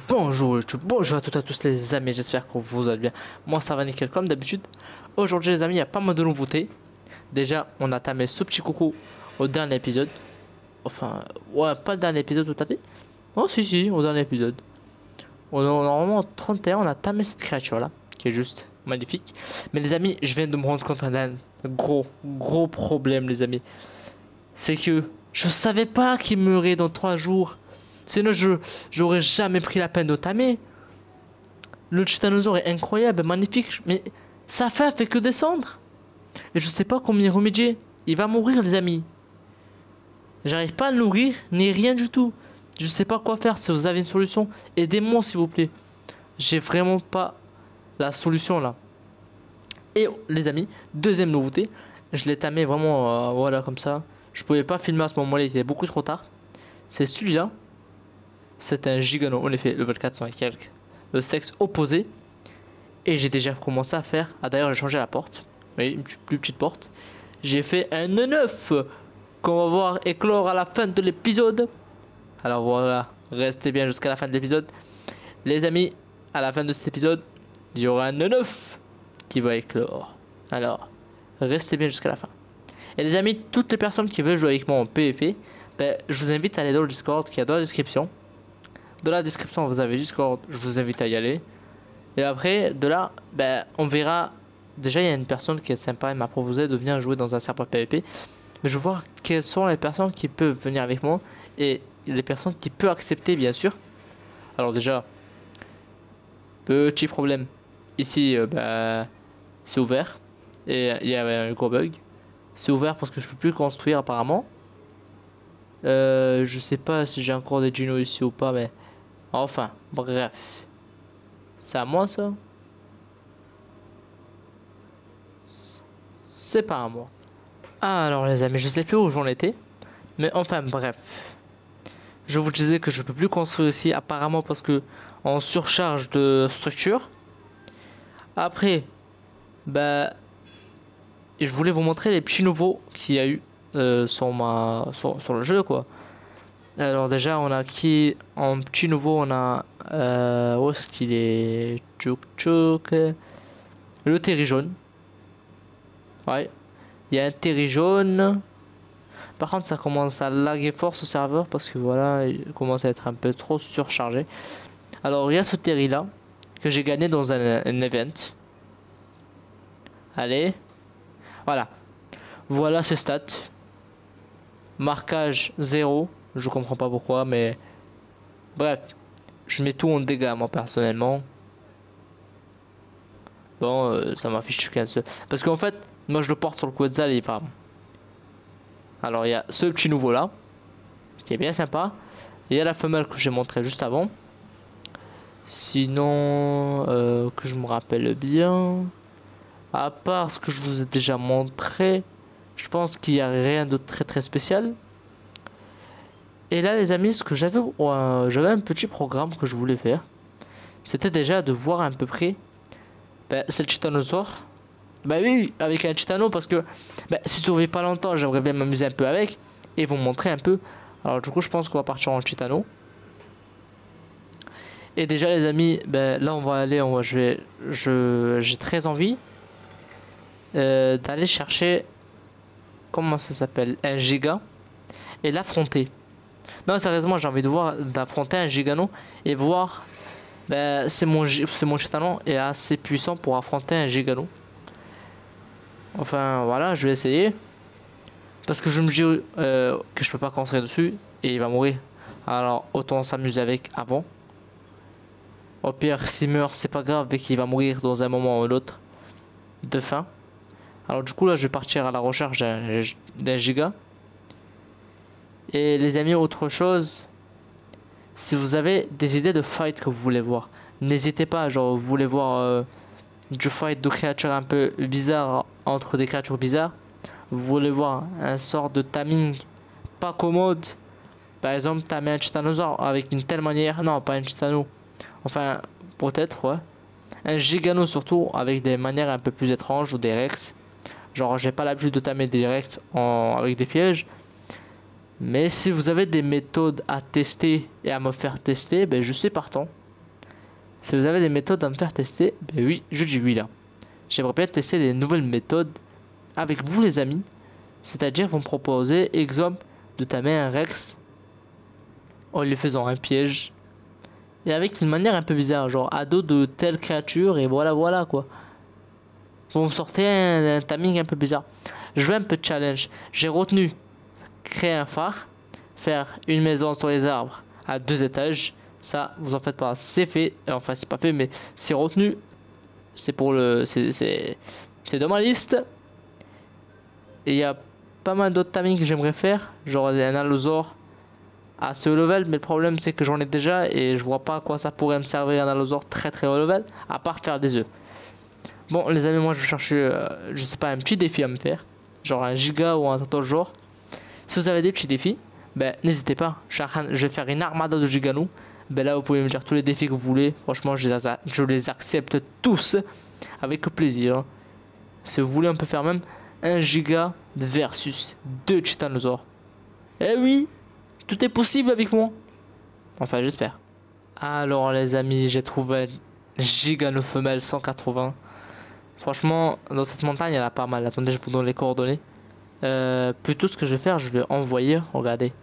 Bonjour YouTube, bonjour à toutes et à tous les amis, j'espère que vous allez bien. Moi ça va nickel comme d'habitude. Aujourd'hui les amis, il y a pas mal de nouveautés. Déjà, on a tamé ce petit coucou au dernier épisode. Enfin, ouais, pas le dernier épisode tout à fait. Oh si, au dernier épisode. On a normalement 31, on a tamé cette créature là, qui est juste magnifique. Mais les amis, je viens de me rendre compte d'un gros problème les amis. C'est que je savais pas qu'il meurait dans 3 jours. Sinon, j'aurais jamais pris la peine de tamer. Le titanosaure est incroyable, magnifique, mais sa fin fait que descendre. Et je sais pas comment y remédier. Il va mourir, les amis. J'arrive pas à le nourrir, ni rien du tout. Je sais pas quoi faire. Si vous avez une solution, aidez-moi, s'il vous plaît. J'ai vraiment pas la solution là. Et les amis, deuxième nouveauté, je l'ai tamé vraiment, voilà, comme ça. Je pouvais pas filmer à ce moment-là, il était beaucoup trop tard. C'est celui-là. C'est un gigano, en effet, level 400 et quelques. Le sexe opposé. Et j'ai déjà commencé à faire. Ah, d'ailleurs, j'ai changé la porte. Oui, une plus petite porte. J'ai fait un 9 qu'on va voir éclore à la fin de l'épisode. Alors voilà, restez bien jusqu'à la fin de l'épisode. Les amis, à la fin de cet épisode, il y aura un 9 qui va éclore. Alors, restez bien jusqu'à la fin. Et les amis, toutes les personnes qui veulent jouer avec moi en PvP, ben, je vous invite à aller dans le Discord qui est dans la description. Dans la description, vous avez Discord, je vous invite à y aller. Et après, de là, ben, on verra. Déjà, il y a une personne qui est sympa, elle m'a proposé de venir jouer dans un serveur PvP. Mais je veux voir quelles sont les personnes qui peuvent venir avec moi et les personnes qui peuvent accepter, bien sûr. Alors déjà, petit problème. Ici, ben, c'est ouvert. Et il y avait un gros bug. C'est ouvert parce que je peux plus construire apparemment. Je sais pas si j'ai encore des dinos ici ou pas, mais enfin, bref. C'est à moi ça? C'est pas à moi. Ah, alors les amis, je sais plus où j'en étais. Mais enfin, bref. Je vous disais que je peux plus construire ici apparemment parce que en surcharge de structure. Après, bah, et je voulais vous montrer les petits nouveaux qu'il y a eu sur le jeu quoi. Alors déjà on a qui en petit nouveau on a où est-ce qu'il est Tchouk tchouk. Le terry jaune. Ouais. Il y a un terry jaune. Par contre ça commence à laguer fort ce serveur parce que voilà il commence à être un peu trop surchargé. Alors il y a ce terry là que j'ai gagné dans un event. Allez. Voilà. Voilà ses stats. Marquage 0. Je comprends pas pourquoi, mais bref. Je mets tout en dégâts, moi, personnellement. Bon, ça m'affiche 15. Parce qu'en fait, moi, je le porte sur le Quetzal et il va. Alors, il y a ce petit nouveau-là, qui est bien sympa. Il y a la femelle que j'ai montré juste avant. Sinon, que je me rappelle bien. À part ce que je vous ai déjà montré, je pense qu'il n'y a rien de très spécial. Et là les amis, ce que j'avais un petit programme que je voulais faire. C'était déjà de voir à peu près. Ben, c'est le titanosaure. Bah oui, avec un titano parce que ben, si ça survit pas longtemps, j'aimerais bien m'amuser un peu avec. Et vous montrer un peu. Alors du coup je pense qu'on va partir en titano. Et déjà les amis, ben, là on va aller, j'ai très envie d'aller chercher, comment ça s'appelle, un giga et l'affronter. Non, sérieusement, j'ai envie de voir, d'affronter un gigano et voir, ben, c'est mon titano est assez puissant pour affronter un gigano. Enfin, voilà, je vais essayer. Parce que je me dis que je peux pas construire dessus et il va mourir. Alors, autant s'amuser avec avant. Au pire, s'il meurt, c'est pas grave, vu qu'il va mourir dans un moment ou l'autre de faim. Alors, du coup, là, je vais partir à la recherche d'un giga. Et les amis, autre chose, si vous avez des idées de fight que vous voulez voir, n'hésitez pas, genre vous voulez voir du fight de créatures un peu bizarres entre des créatures bizarres, vous voulez voir un sort de timing pas commode, par exemple tamer un titanosaure avec une telle manière, non pas un titano, enfin peut-être ouais, un gigano surtout avec des manières un peu plus étranges ou des rex, genre j'ai pas l'habitude de tamer des rex avec des pièges. Mais si vous avez des méthodes à tester et à me faire tester, ben je suis partant. Si vous avez des méthodes à me faire tester, ben oui, je dis oui là. J'aimerais bien tester des nouvelles méthodes avec vous les amis. C'est-à-dire vous me proposez, exemple, de tamer un Rex en lui faisant un piège. Et avec une manière un peu bizarre, genre à dos de telle créature et voilà voilà quoi. Vous me sortez un timing un peu bizarre. Je veux un peu de challenge. J'ai retenu créer un phare, faire une maison sur les arbres à 2 étages. Ça, vous en faites pas, c'est fait. Enfin, c'est pas fait, mais c'est retenu. C'est pour le, c'est dans ma liste. Et il y a pas mal d'autres timings que j'aimerais faire, genre un allosaure à ce level, mais le problème c'est que j'en ai déjà et je vois pas à quoi ça pourrait me servir un allosaure très très haut level, à part faire des œufs. Bon les amis, moi je vais chercher, je sais pas, un petit défi à me faire, genre un giga ou un autre genre. Si vous avez des petits défis, ben n'hésitez pas, je vais faire une armada de giganou. Ben là vous pouvez me dire tous les défis que vous voulez, franchement je les accepte tous avec plaisir. Si vous voulez on peut faire même 1 giga versus 2 titanosaures. Eh oui, tout est possible avec moi. Enfin, j'espère. Alors, les amis, j'ai trouvé un gigano femelle 180. Franchement, dans cette montagne, il y en a pas mal. Attendez, je vous donne les coordonnées. Plutôt, ce que je vais faire, je vais envoyer. Regardez.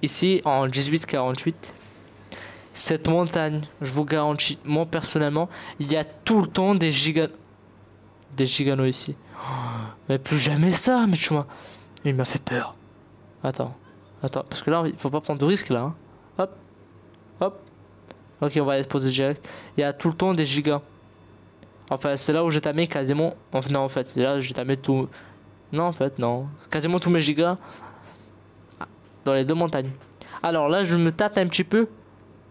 Ici, en 1848. Cette montagne, je vous garantis, moi personnellement, il y a tout le temps des giganos ici. Mais plus jamais ça, mais tu vois. Il m'a fait peur. Attends. Attends, parce que là, il faut pas prendre de risque là. Hein. Hop. Hop. Ok, on va aller poser direct. Il y a tout le temps des gigas. Enfin, c'est là où j'ai tamé quasiment. Non, en fait, c'est là où j'ai tamé tout. Non, en fait, non. Quasiment tous mes gigas. Dans les 2 montagnes. Alors là, je me tâte un petit peu.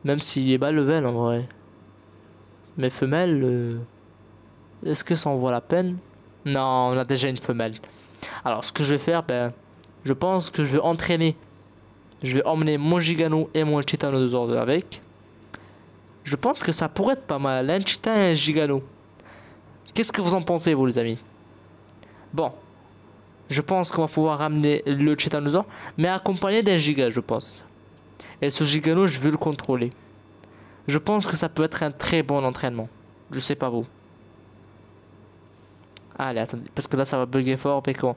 Même s'il est bas level en vrai. Mes femelles. Est-ce que ça en vaut la peine? Non, on a déjà une femelle. Alors, ce que je vais faire, ben. Je pense que je vais entraîner. Je vais emmener mon gigano et mon titanosaure avec. Je pense que ça pourrait être pas mal. Un titan et un gigano. Qu'est-ce que vous en pensez, vous, les amis? Bon. Je pense qu'on va pouvoir ramener le titanosaure. Mais accompagné d'un giga, je pense. Et ce gigano, je veux le contrôler. Je pense que ça peut être un très bon entraînement. Je sais pas vous. Allez, attendez. Parce que là, ça va bugger fort. Et qu'on...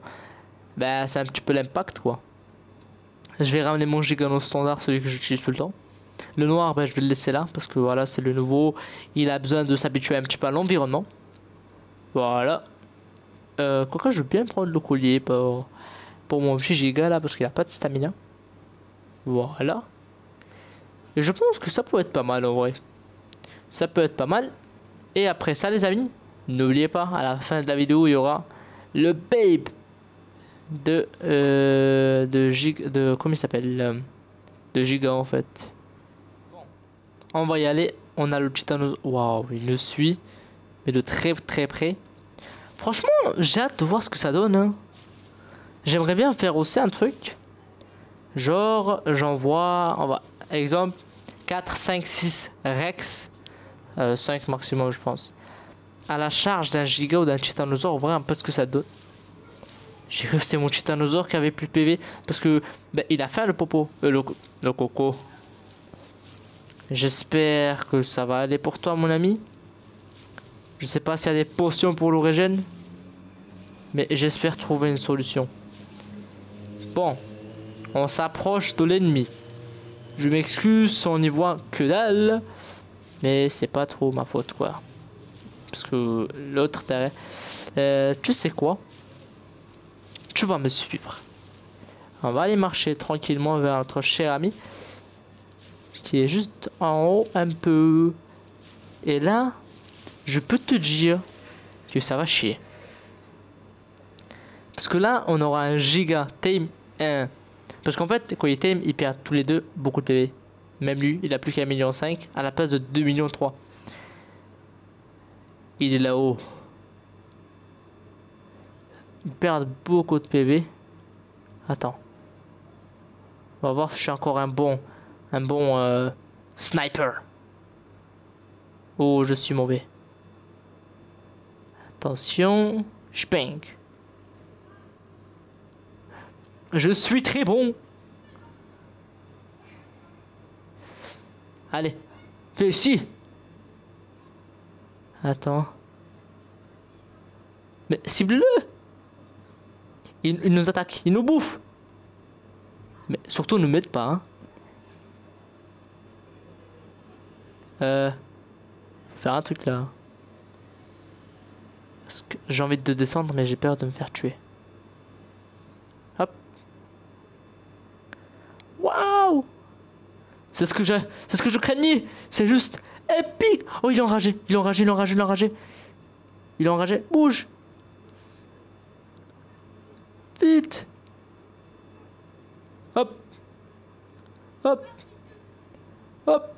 Ben, c'est un petit peu l'impact, quoi. Je vais ramener mon gigano standard, celui que j'utilise tout le temps. Le noir, ben, je vais le laisser là, parce que voilà, c'est le nouveau. Il a besoin de s'habituer un petit peu à l'environnement. Voilà. Quoique, je veux bien prendre le collier pour mon petit giga, là, parce qu'il a pas de stamina. Voilà. Et je pense que ça peut être pas mal, en vrai. Ça peut être pas mal. Et après ça, les amis, n'oubliez pas, à la fin de la vidéo, il y aura le babe de comment il s'appelle de Giga en fait. Bon. On va y aller. On a le titanosaure. Waouh, il le suit, mais de très très près. Franchement, j'ai hâte de voir ce que ça donne. Hein. J'aimerais bien faire aussi un truc. Genre, j'envoie, on va, exemple, 4, 5, 6 Rex. 5 maximum, je pense. À la charge d'un giga ou d'un titanosaure, voir un peu ce que ça donne. J'ai cru que c'était mon titanosaure qui avait plus de PV. Parce que ben, il a fait le popo. Le coco. J'espère que ça va aller pour toi, mon ami. Je sais pas s'il y a des potions pour l'origine. Mais j'espère trouver une solution. Bon. On s'approche de l'ennemi. Je m'excuse si on n'y voit que dalle. Mais c'est pas trop ma faute, quoi. Parce que l'autre derrière. Tu sais quoi? Tu vas me suivre. On va aller marcher tranquillement vers notre cher ami. Qui est juste en haut un peu. Et là, je peux te dire que ça va chier. Parce que là, on aura un giga tame 1. Parce qu'en fait, quand il tame, il perd tous les deux beaucoup de PV. Même lui, il a plus qu'un 1,5 million à la place de 2,3 millions. Il est là-haut. Ils perdent beaucoup de PV. Attends. On va voir si je suis encore un bon sniper. Oh, je suis mauvais. Attention. Spang. Je suis très bon. Allez. Fais ici. Attends. Mais cible-le! Il nous attaque, il nous bouffe! Mais surtout, ne m'aide pas, hein. Faut faire un truc là. Parce que j'ai envie de descendre, mais j'ai peur de me faire tuer. Hop. Waouh! C'est ce que je craignais! C'est juste épique! Oh, il est enragé, il est enragé, il est enragé, il est enragé. Il est enragé, bouge! Vite! Hop! Hop! Hop!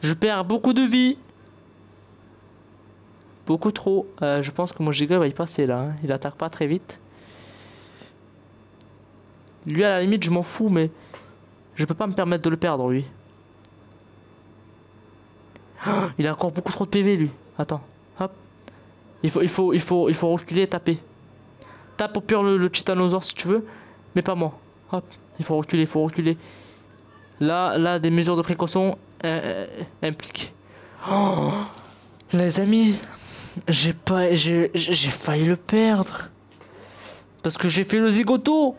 Je perds beaucoup de vie. Beaucoup trop. Je pense que mon giga va y passer là, hein. Il attaque pas très vite. Lui, à la limite, je m'en fous, mais je peux pas me permettre de le perdre, lui. Oh, il a encore beaucoup trop de PV, lui. Attends. Hop. Il faut reculer et taper. Tape au pire le titanosaure si tu veux, mais pas moi. Hop. Il faut reculer, il faut reculer. Là, des mesures de précaution impliquent. Oh, les amis, j'ai failli le perdre parce que j'ai fait le zigoto.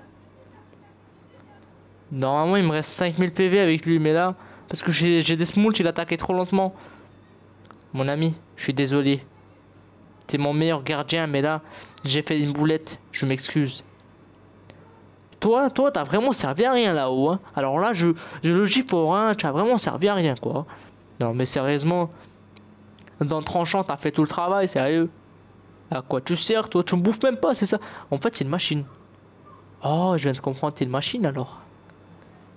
Normalement, il me reste 5000 PV avec lui, mais là, parce que j'ai des smolts, il attaquait trop lentement. Mon ami, je suis désolé. T'es mon meilleur gardien, mais là, j'ai fait une boulette. Je m'excuse. Toi, t'as vraiment servi à rien là-haut, hein. Alors là, je le gifle, hein, t'as vraiment servi à rien, quoi. Non, mais sérieusement, dans le tranchant, t'as fait tout le travail, sérieux. À quoi tu sers, toi? Tu me bouffes même pas, c'est ça? En fait, c'est une machine. Oh, je viens de comprendre, t'es une machine alors.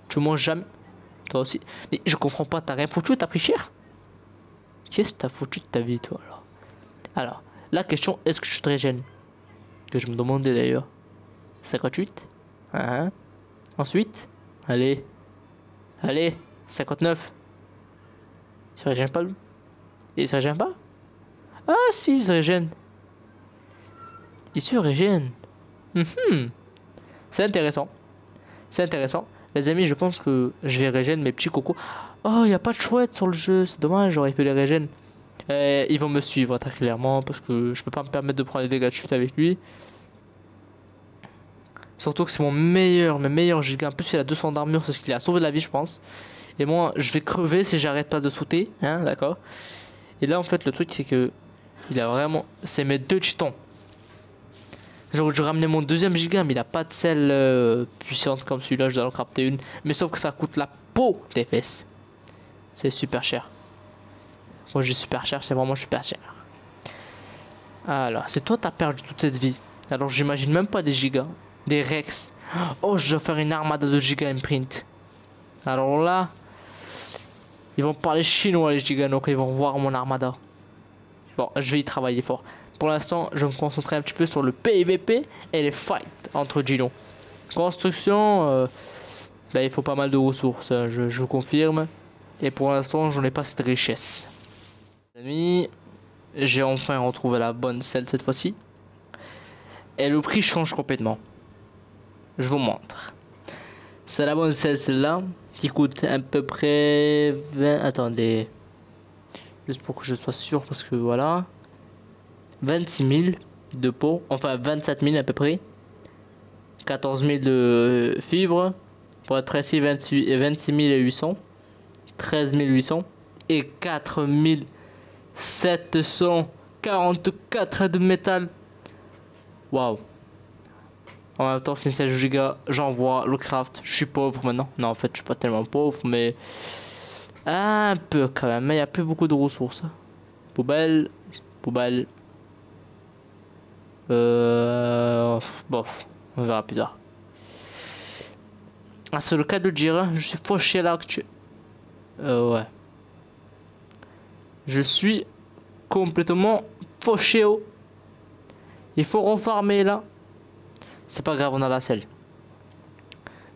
Tu manges jamais. Toi aussi. Mais je comprends pas, t'as rien foutu, t'as pris cher? Qu'est-ce que t'as foutu de ta vie, toi, alors, la question, est-ce que je te régène? Que je me demandais d'ailleurs. 58. Hein? Ensuite, allez. Allez, 59. Il se régène pas, lui? Il se régène pas? Ah, si, il se régène. Il se régène. C'est intéressant. C'est intéressant. Les amis, je pense que je vais régène mes petits cocos. Oh, il n'y a pas de chouette sur le jeu. C'est dommage, j'aurais pu les régène. Ils vont me suivre très clairement parce que je peux pas me permettre de prendre des dégâts de chute avec lui. Surtout que c'est mes meilleurs gigas. En plus, il a 200 d'armure, c'est ce qui a sauvé la vie, je pense. Et moi, je vais crever si j'arrête pas de sauter. Hein, d'accord? Et là, en fait, le truc, c'est que il a vraiment. C'est mes deux titans. J'aurais dû ramener mon deuxième giga, mais il a pas de selle puissante comme celui-là. Je dois en crafter une. Mais sauf que ça coûte la peau des fesses. C'est super cher. Moi, j'ai super cher, c'est vraiment super cher. Alors, c'est toi, t'as perdu toute cette vie. Alors, j'imagine même pas des gigas. Des Rex. Oh, je dois faire une armada de giga imprint. Alors là, ils vont parler chinois, les gigas, donc ils vont voir mon armada. Bon, je vais y travailler fort. Pour l'instant, je vais me concentrer un petit peu sur le PVP et les fights entre Gino. Construction, il faut pas mal de ressources, je vous confirme. Et pour l'instant, j'en ai pas cette richesse. Les amis, j'ai enfin retrouvé la bonne selle cette fois-ci. Et le prix change complètement. Je vous montre. C'est la bonne selle, celle-là, qui coûte à peu près 20... Attendez. Juste pour que je sois sûr, parce que voilà. 26 000 de peau. Enfin, 27 000 à peu près. 14 000 de fibres. Pour être précis, 26 800. 13 800. Et 4 744 de métal. Waouh. En même temps, c'est 16 Go, j'envoie le craft. Je suis pauvre maintenant. Non, en fait, je suis pas tellement pauvre, mais un peu quand même. Mais il n'y a plus beaucoup de ressources. Poubelle, poubelle. Bof, on verra plus tard. Ah, c'est le cas de le dire. Je suis fauché là actuellement. Ouais. Je suis complètement fauché. Il faut refarmer là. C'est pas grave, on a la selle.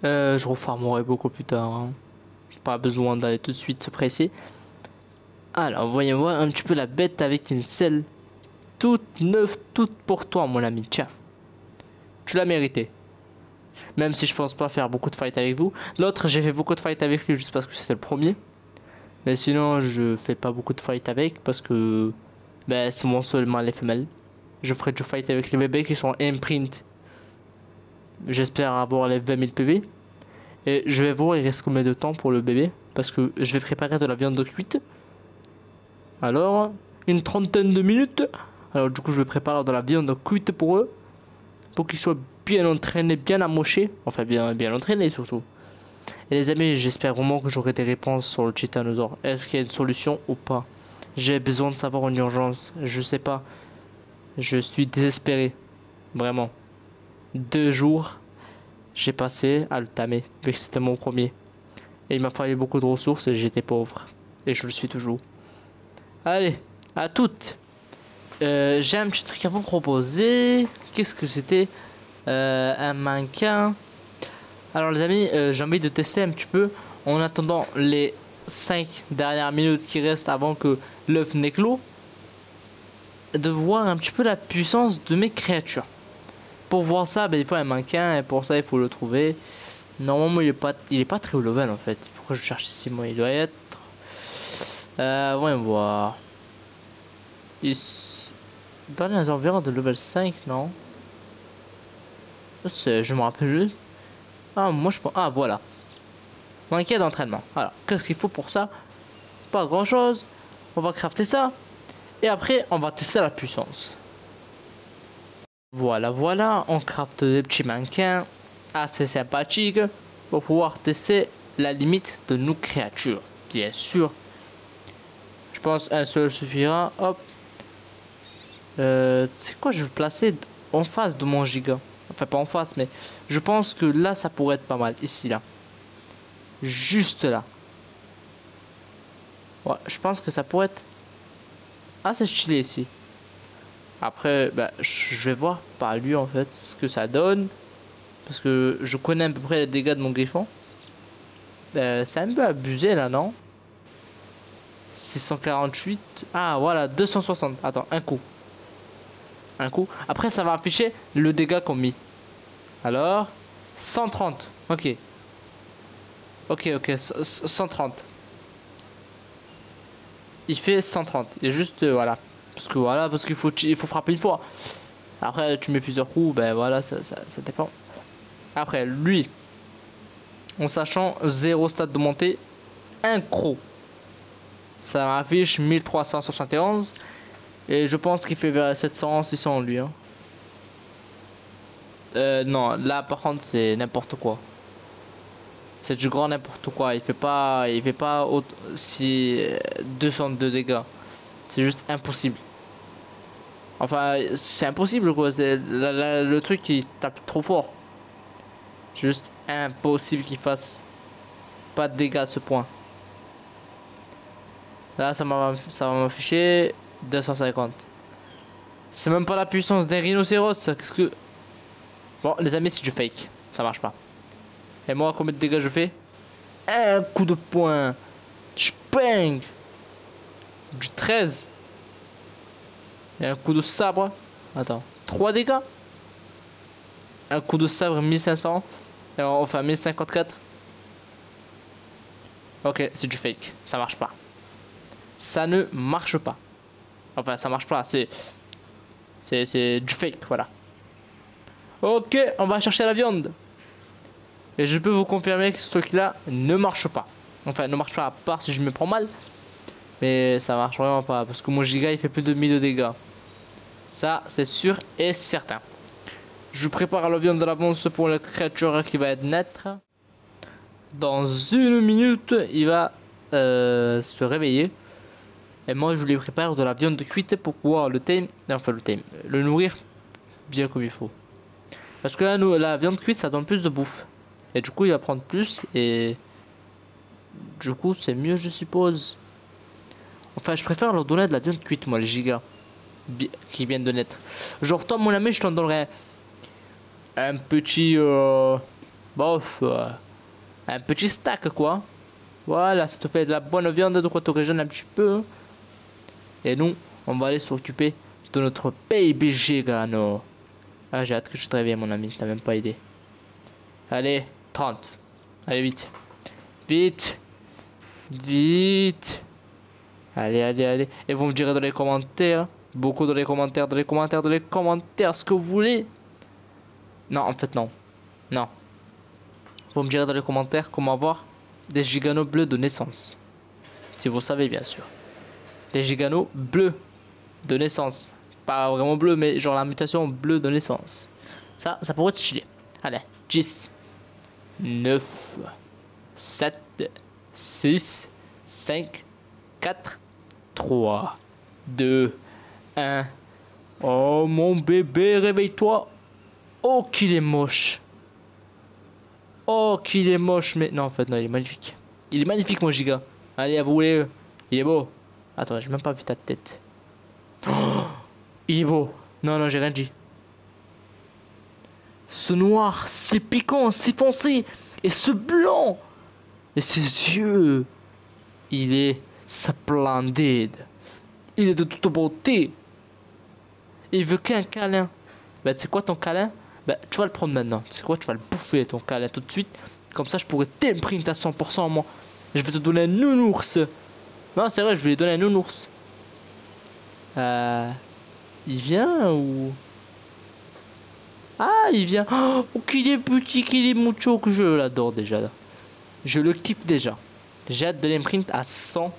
Je refarmerai beaucoup plus tard. Hein. Pas besoin d'aller tout de suite se presser. Alors, voyons voir un petit peu la bête avec une selle toute neuve, toute pour toi, mon ami. Tiens, tu l'as mérité. Même si je pense pas faire beaucoup de fight avec vous. L'autre, j'ai fait beaucoup de fight avec lui juste parce que c'était le premier. Mais sinon, je fais pas beaucoup de fight avec parce que ben, c'est mon seul mâle et femelle. Je ferai du fight avec les bébés qui sont imprint. J'espère avoir les 20 000 PV. Et je vais voir il reste combien de temps pour le bébé. Parce que je vais préparer de la viande cuite. Alors, une trentaine de minutes. Alors du coup, je vais préparer de la viande cuite pour eux. Pour qu'ils soient bien entraînés, bien amochés. Enfin, bien entraînés surtout. Et les amis, j'espère vraiment que j'aurai des réponses sur le titanosaure. Est-ce qu'il y a une solution ou pas? J'ai besoin de savoir en urgence. Je sais pas. Je suis désespéré. Vraiment. 2 jours, j'ai passé à le tamer. Vu que c'était mon premier. Et il m'a fallu beaucoup de ressources et j'étais pauvre. Et je le suis toujours. Allez, à toutes. J'ai un petit truc à vous proposer. Qu'est-ce que c'était? Un mannequin. Alors les amis, j'ai envie de tester un petit peu. En attendant les 5 dernières minutes qui restent avant que l'œuf n'éclot. De voir un petit peu la puissance de mes créatures. Pour voir ça, ben, il faut un mannequin. Et pour ça, il faut le trouver. Normalement, il est pas très haut level en fait. Pourquoi je cherche ici? Moi, il doit être. Voyons voir. Dans les environs de level 5, non? Je me rappelle juste. Ah, moi je pense. Ah, voilà. Manquer d'entraînement. Alors, qu'est-ce qu'il faut pour ça? Pas grand chose. On va crafter ça. Et après, on va tester la puissance. Voilà. On crafte des petits mannequins assez sympathiques pour pouvoir tester la limite de nos créatures. Bien sûr. Je pense un seul suffira. Hop. C'est quoi? Je vais le placer en face de mon giga. Enfin, pas en face, mais je pense que là, ça pourrait être pas mal. Ici, là. Juste là. Ouais, je pense que ça pourrait être assez stylé ici. Après, bah, je vais voir par lui, en fait, ce que ça donne. Parce que je connais à peu près les dégâts de mon griffon. C'est un peu abusé, là, non? 648. Ah, voilà, 260. Attends, un coup. Après, ça va afficher le dégât qu'on mis. Alors, 130. Ok. Ok, 130. Il fait 130. Et juste, voilà. Parce qu'il faut frapper une fois. Après, tu mets plusieurs coups, ben voilà, ça dépend. Après, lui, en sachant 0 stade de montée, un croc. Ça affiche 1371. Et je pense qu'il fait vers 700, 600 lui. Hein. Non, là par contre, c'est n'importe quoi. C'est du grand n'importe quoi. Il fait pas si 202 dégâts. C'est juste impossible. Enfin, c'est impossible quoi. C'est le truc qui tape trop fort. C'est juste impossible qu'il fasse pas de dégâts à ce point. Là, ça va m'afficher 250. C'est même pas la puissance d'un rhinocéros. Qu'est-ce que. Bon, les amis, c'est du fake. Ça marche pas. Et moi, combien de dégâts je fais? Un coup de poing. Bang. Du 13. Et un coup de sabre. Attends. 3 dégâts. Un coup de sabre 1500. Alors, enfin 1054. Ok, c'est du fake. Ça marche pas. Ça ne marche pas. Enfin, ça marche pas. C'est du fake, voilà. Ok, on va chercher la viande. Et je peux vous confirmer que ce truc-là ne marche pas. Enfin, ne marche pas à part si je me prends mal. Mais ça marche vraiment pas. Parce que mon giga, il fait plus de 1000 de dégâts. Ça, c'est sûr et certain. Je prépare la viande de l'avance pour la créature qui va être naître. Dans 1 minute, il va se réveiller. Et moi, je lui prépare de la viande cuite pour pouvoir le tame. Enfin, le nourrir bien comme il faut. Parce que là, la viande cuite, ça donne plus de bouffe. Et du coup, il va prendre plus. Et du coup, c'est mieux, je suppose. Enfin, je préfère leur donner de la viande cuite, moi, les gigas. Qui viennent de naître. Genre, toi, mon ami, je t'en donnerai un petit. Bof. Un petit stack, quoi. Voilà, ça te fait de la bonne viande, de quoi te régénérer un petit peu. Et nous, on va aller s'occuper de notre baby gigano. Ah, j'ai hâte que je te réveille, mon ami, je t'ai même pas aidé. Allez, 30. Allez, vite. Vite. Vite. Allez, allez, allez. Et vous me direz dans les commentaires. Beaucoup dans les commentaires, ce que vous voulez. Non, en fait, non. Non. Vous me direz dans les commentaires comment avoir des giganos bleus de naissance. Si vous savez, bien sûr. Des giganos bleus de naissance. Pas vraiment bleu, mais genre la mutation bleue de naissance. Ça pourrait être stylé. Allez, 10, 9, 7, 6, 5, 4, 3, 2, 1. Oh mon bébé, réveille-toi. Oh qu'il est moche. Oh qu'il est moche, mais non en fait non, il est magnifique. Il est magnifique mon giga. Allez, à vous les. Il est beau. Attends, j'ai même pas vu ta tête. Oh, il est beau. Non, non, j'ai rien dit. Ce noir, c'est piquant, c'est foncé. Et ce blanc. Et ses yeux. Il est splendide. Il est de toute beauté. Il veut qu'un câlin. Bah, tu sais quoi ton câlin? Bah, tu vas le prendre maintenant. Tu sais quoi? Tu vas le bouffer ton câlin tout de suite. Comme ça, je pourrais t'imprint à 100% moi. Je vais te donner un nounours. Non, c'est vrai, je vais lui donner un nounours. Il vient ou... Ah, il vient. Oh, qu'il est petit, qu'il est mucho, que je l'adore déjà. Là. Je le kiffe déjà. J'ai hâte de l'imprint à 100%.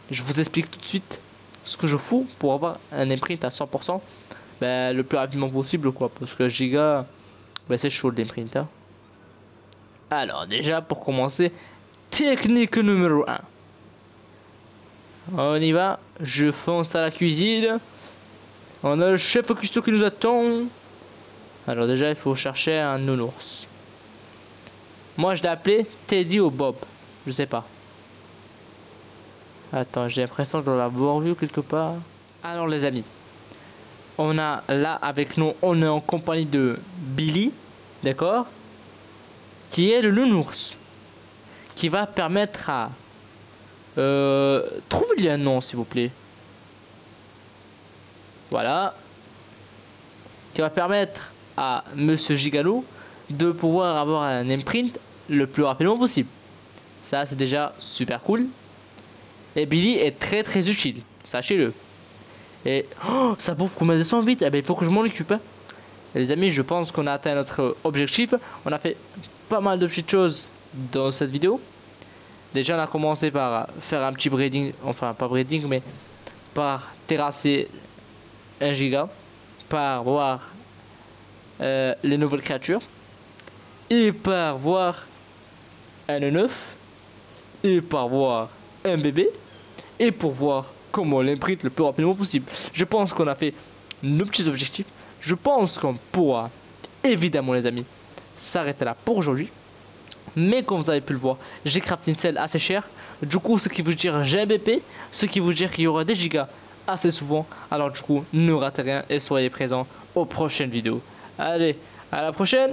Je vous explique tout de suite ce que je fous pour avoir un imprint à 100%. Ben, le plus rapidement possible, quoi. Parce que giga, ben, c'est chaud l'imprint. Hein. Alors, déjà, pour commencer, technique numéro 1. On y va. Je fonce à la cuisine. On a le chef cuistot qui nous attend. Alors déjà, il faut chercher un nounours. Moi, je l'ai appelé Teddy ou Bob. Je sais pas. Attends, j'ai l'impression de l'avoir vu quelque part. Alors les amis, on a là avec nous, on est en compagnie de Billy, d'accord, qui est le nounours, qui va permettre à... trouvez-lui un nom s'il vous plaît. Voilà. Qui va permettre à Monsieur Gigalo de pouvoir avoir un imprint le plus rapidement possible. Ça c'est déjà super cool. Et Billy est très très utile, sachez-le. Et oh, ça bouffe combien de sang vite. Eh ben il faut que je m'en occupe. Hein. Et les amis, je pense qu'on a atteint notre objectif. On a fait pas mal de petites choses dans cette vidéo. Déjà on a commencé par faire un petit breeding, enfin pas breeding mais par terrasser un giga, par voir les nouvelles créatures, et par voir un œuf, et par voir un bébé, et pour voir comment l'imprint le plus rapidement possible. Je pense qu'on a fait nos petits objectifs. Je pense qu'on pourra, évidemment les amis, s'arrêter là pour aujourd'hui. Mais comme vous avez pu le voir, j'ai crafté une selle assez chère. Du coup, ce qui veut dire j'ai un BP, ce qui veut dire qu'il y aura des gigas assez souvent. Alors du coup, ne ratez rien et soyez présents aux prochaines vidéos. Allez, à la prochaine!